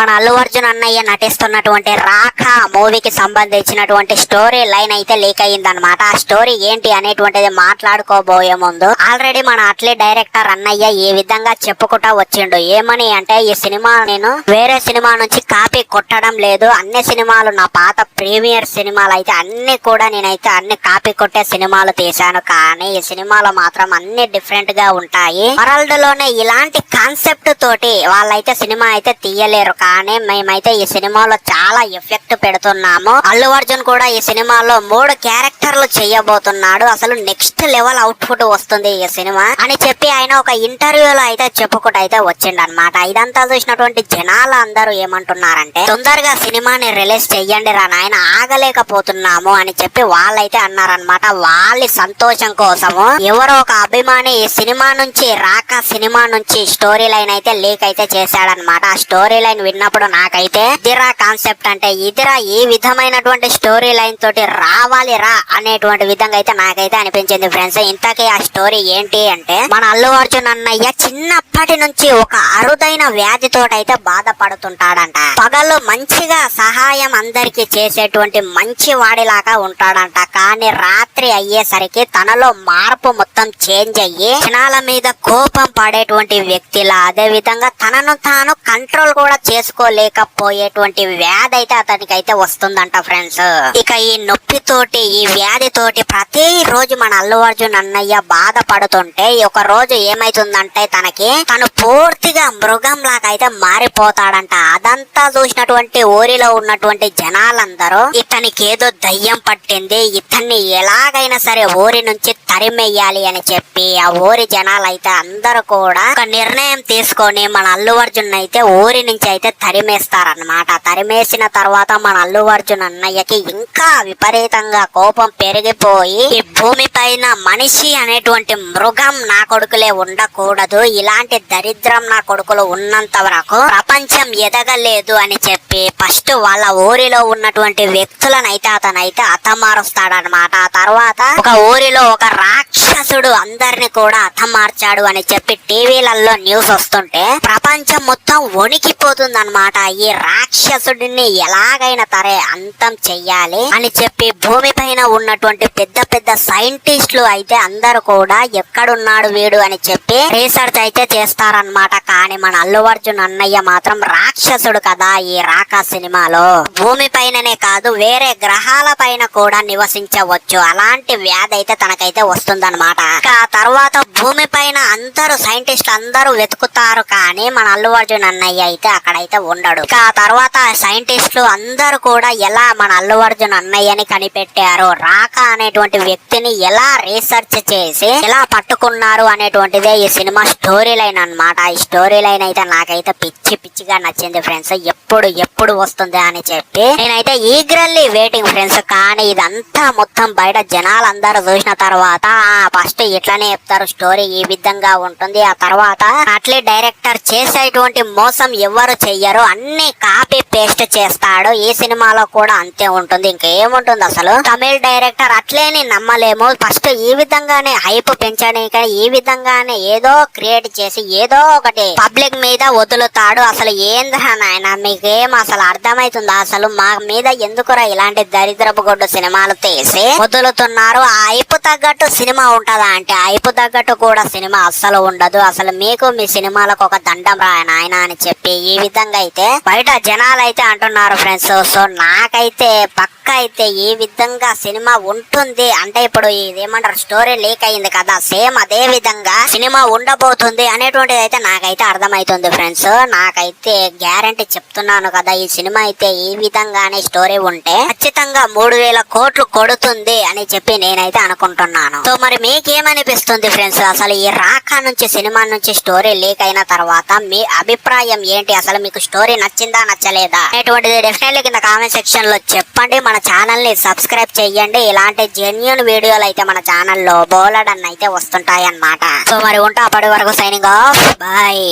మన అల్లు అర్జున్ అన్నయ్య నటిస్తున్నటువంటి రాఖ మూవీకి సంబంధించినటువంటి స్టోరీ లైన్ అయితే లీక్ అయ్యిందన్నమాట. ఆ స్టోరీ ఏంటి అనేటువంటిది మాట్లాడుకోబోయే ముందు ఆల్రెడీ మన అట్లే డైరెక్టర్ అన్నయ్య ఈ విధంగా చెప్పుకుంటా వచ్చిండు. ఏమని అంటే, ఈ సినిమా నేను వేరే సినిమా నుంచి కాపీ కొట్టడం లేదు, అన్ని సినిమాలు నా పాత ప్రీమియర్ సినిమాలు అయితే అన్ని కూడా నేనైతే అన్ని కాపీ కొట్టే సినిమాలు తీశాను, కానీ ఈ సినిమాలో మాత్రం అన్ని డిఫరెంట్ గా ఉంటాయి. వరల్డ్ లోనే ఇలాంటి కాన్సెప్ట్ తోటి వాళ్ళైతే సినిమా అయితే తీయలేరు, కానీ మేమైతే ఈ సినిమాలో చాలా ఎఫెక్ట్ పెడుతున్నాము. అల్లు అర్జున్ కూడా ఈ సినిమాలో 3 క్యారెక్టర్లు చేయబోతున్నాడు, అసలు నెక్స్ట్ లెవెల్ అవుట్పుట్ వస్తుంది ఈ సినిమా అని చెప్పి ఆయన ఒక ఇంటర్వ్యూలో అయితే చెప్పుకుంటూ అయితే వచ్చిండనమాట. ఇదంతా చూసినటువంటి జనాలు అందరూ ఏమంటున్నారంటే, తొందరగా సినిమాని రిలీజ్ చెయ్యండి రా నాయన, ఆగలేకపోతున్నాము అని చెప్పి వాళ్ళైతే అన్నారనమాట. వాళ్ళ సంతోషం కోసము ఎవరో ఒక అభిమాని ఈ సినిమా నుంచి రాక సినిమా నుంచి స్టోరీ లైన్ అయితే లీక్ అయితే చేశాడనమాట. ఆ స్టోరీ లైన్ విన్నప్పుడు నాకైతే ఇదిరా కాన్సెప్ట్ అంటే, ఇదిరా ఈ విధమైనటువంటి స్టోరీ లైన్ తోటి రావాలి రా అనేటువంటి విధంగా అయితే నాకైతే అనిపించింది ఫ్రెండ్స్. ఇంతకీ ఆ స్టోరీ ఏంటి అంటే, మన అల్లు అర్జున్ అన్నయ్య చిన్నప్పటి నుంచి ఒక అరుదైన వ్యాధితోటైతే బాధపడుతుంటాడంట. పగలు మంచిగా సహాయం అందరికి చేసేటువంటి మంచి వాడిలాగా ఉంటాడంట, కానీ రాత్రి అయ్యేసరికి తనలో మార్పు మొత్తం చేంజ్ అయ్యి జనాల మీద కోపం పడేటువంటి వ్యక్తిలా, అదే విధంగా తనను తాను కంట్రోల్ కూడా చేసుకోలేకపోయేటువంటి వ్యాధి అయితే అతనికి అయితే వస్తుందంట ఫ్రెండ్స్. ఇక ఈ నొప్పితోటి ఈ వ్యాధితోటి ప్రతి రోజు మన అల్లు అర్జున్ అన్నయ్య బాధపడుతుంటే ఒక రోజు ఏమైతుందంటే, తను పూర్తిగా మృగం లాగా అయితే మారిపోతాడంట. అదంతా చూసినటువంటి ఊరిలో ఉన్నటువంటి జనాలందరూ ఇతనికి ఏదో దయ్యం పట్టింది, ఇతన్ని ఎలాగైనా సరే ఊరి నుంచి తరిమెయ్యాలి అని చెప్పి ఆ ఊరి జనాలైతే అందరూ కూడా ఒక నిర్ణయం తీసుకొని మన అల్లు అర్జున్ అయితే ఊరి నుంచి అయితే తరిమేస్తారన్నమాట. తరిమేసిన తర్వాత మన అల్లు అర్జున్ అన్నయ్యకి ఇంకా విపరీతంగా కోపం పెరిగిపోయి, ఈ భూమి పైన మనిషి అనేటువంటి మృగం నా కొడుకులే ఉండకూడదు, ఇలాంటి దరిద్రం నా కొడుకులు ఉన్నంత వరకు ప్రపంచం ఎదగలేదు అని చెప్పి ఫస్ట్ వాళ్ళ ఊరిలో ఉన్నటువంటి వ్యక్తులనైతే అతనైతే హతమారుస్తాడనమాట. ఆ తర్వాత ఒక ఊరిలో ఒక రాక్షసుడు అందరిని కూడా హతమార్చాడు అని చెప్పి టీవీలలో న్యూస్ వస్తుంటే ప్రపంచం మొత్తం వణికిపోతుంది అనమాట. ఈ రాక్షసుడిని ఎలాగైనా తరే అంతం చెయ్యాలి అని చెప్పి భూమి పైన ఉన్నటువంటి పెద్ద పెద్ద సైంటిస్టులు అయితే అందరూ కూడా ఎక్కడున్నాడు వీడు అని చెప్పి రీసెర్చ్ అయితే చేస్తారనమాట. కానీ మన అల్లు అర్జున్ అన్నయ్య మాత్రం రాక్షసుడు కదా ఈ రాకా సినిమాలో, భూమి పైననే కాదు వేరే గ్రహాల పైన కూడా నివసించవచ్చు, అలాంటి వ్యాధి అయితే తనకైతే వస్తుందన్నమాట. ఆ తర్వాత భూమి పైన అందరూ సైంటిస్టులు అందరూ వెతుకుతారు, కానీ మన అల్లు అర్జున్ అన్నయ్య అయితే అక్కడైతే ఉండడు. ఆ తర్వాత సైంటిస్టులు అందరూ కూడా ఎలా మన అల్లు అర్జున్ అన్నయ్యని కనిపెట్టారు, రాక అనేటువంటి వ్యక్తిని ఎలా రీసెర్చ్ చేసి ఎలా పట్టుకున్నారు అనేటువంటిదే ఈ సినిమా స్టోరీ లైన్ అన్నమాట. ఈ స్టోరీ లైన్ అయితే నాకైతే పిచ్చిగా నచ్చింది ఫ్రెండ్స్. ఎప్పుడు వస్తుంది అని చెప్పి నేనైతే ఈగర్లీ వెయిటింగ్ ఫ్రెండ్స్. కానీ ఇదంతా మొత్తం బయట జనాలందరూ చూసిన తర్వాత ఫస్ట్ ఇట్లానే చెప్తారు, స్టోరీ ఈ విధంగా ఉంటుంది, ఆ తర్వాత అట్లే డైరెక్టర్ చేసేటువంటి మోసం ఎవరు చెయ్యరు, అన్ని కాపీ పేస్ట్ చేస్తాడు. ఈ సినిమాలో కూడా అంతే ఉంటుంది, ఇంకేముంటుంది అసలు. తమిళ డైరెక్టర్ అట్లేని నమ్మలేము, ఫస్ట్ ఈ విధంగానే హైప్ పెంచడానికి ఈ విధంగానే ఏదో క్రియేట్ చేసి ఏదో ఒకటి పబ్లిక్ మీద వదులుతాడు. అసలు ఏంద్రా నాయన మీకేం అసలు అర్థమైతుందా, అసలు మా మీద ఎందుకురా ఇలాంటి దరిద్రపు గొడ్డు సినిమాలు తీసి వదులుతున్నారు. ఆ హైప్ తగ్గట్టు సినిమా ఉంటదా అంటే హైప్ తగ్గట్టు కూడా సినిమా అస్సలు ఉండదు. అసలు మీకు మీ సినిమాలకు ఒక దండం రా నాయన అని చెప్పి ఈ విధంగా అయితే బయట జనాలు అయితే అంటున్నారు ఫ్రెండ్స్. సో నాకైతే పక్క అయితే ఈ విధంగా సినిమా ఉంటుంది అంటే, ఇప్పుడు ఇదేమంటారు స్టోరీ లీక్ అయింది కదా, సేమ్ అదే విధంగా సినిమా ఉండబోతుంది అనేటువంటిది అయితే నాకైతే అర్థమవుతుంది ఫ్రెండ్స్. నాకైతే గ్యారంటీ చెప్తున్నాను కదా, ఈ సినిమా అయితే ఈ విధంగానే స్టోరీ ఉంటే ఖచ్చితంగా 3000 కోట్లు కొడుతుంది అని చెప్పి నేనైతే అనుకుంటున్నాను. సో మరి మీకేమనిపిస్తుంది ఫ్రెండ్స్, అసలు ఈ రాకా నుంచి సినిమా నుంచి స్టోరీ లీక్ అయిన తర్వాత మీ అభిప్రాయం ఏంటి, అసలు మీకు స్టోరీ నచ్చిందా నచ్చలేదా అనేటువంటిది డెఫినెట్లీ కింద కామెంట్ సెక్షన్ లో చెప్పండి. మన ఛానల్ ని సబ్స్క్రైబ్ చేయండి, ఇలాంటి జెన్యూన్ వీడియోలు అయితే మన ఛానల్లో బోలెడన్ని అయితే వస్తుంటాయి అన్నమాట. సో మరి ఉంటా, అప్పటి వరకు సైనింగ్ ఆఫ్, బాయ్.